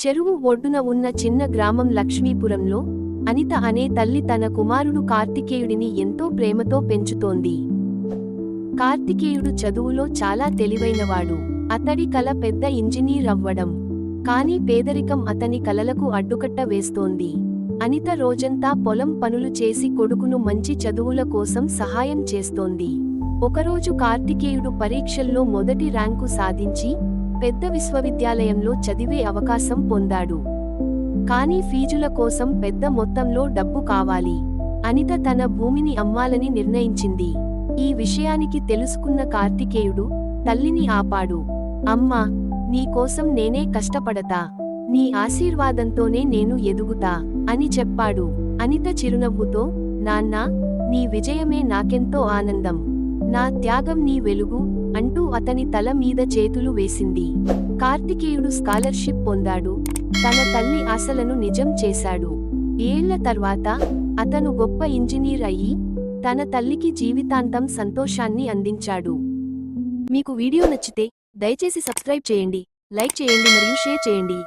చెరువు ఒడ్డున ఉన్న చిన్న గ్రామం లక్ష్మీపురంలో అనిత అనే తల్లి తన కుమారుడు కార్తికేయుడిని ఎంతో ప్రేమతో పెంచుతోంది. కార్తికేయుడు చదువులో చాలా తెలివైనవాడు. అతడి కల పెద్ద ఇంజనీర్ అవ్వడం. కానీ పేదరికం అతని కలలకు అడ్డుకట్ట వేస్తోంది. అనిత రోజంతా పొలం పనులు చేసి కొడుకును మంచి చదువుల కోసం సహాయం చేస్తోంది. ఒకరోజు కార్తికేయుడు పరీక్షల్లో మొదటి ర్యాంకు సాధించి పెద్ద విశ్వవిద్యాలయంలో చదివే అవకాశం పొందాడు. కానీ ఫీజుల కోసం పెద్ద మొత్తంలో డబ్బు కావాలి. అనిత తన భూమిని అమ్మాలని నిర్ణయించింది. ఈ విషయానికి తెలుసుకున్న కార్తికేయుడు తల్లిని ఆపాడు. అమ్మా, నీకోసం నేనే కష్టపడతా. నీ ఆశీర్వాదంతోనే నేను ఎదుగుతా అని చెప్పాడు. అనిత చిరునవ్వుతో, నాన్నా, నీ విజయమే నాకెంతో ఆనందం. నా త్యాగం నీ వెలుగు అంటూ అతని తల మీద చేతులు వేసింది. కార్తికేయుడు స్కాలర్షిప్ పొందాడు. తన తల్లి ఆశలను నిజం చేశాడు. ఏళ్ల తర్వాత అతను గొప్ప ఇంజనీర్ అయ్యి తన తల్లికి జీవితాంతం సంతోషాన్ని అందించాడు. మీకు వీడియో నచ్చితే దయచేసి సబ్స్క్రైబ్ చేయండి, లైక్ చేయండి మరియు షేర్ చేయండి.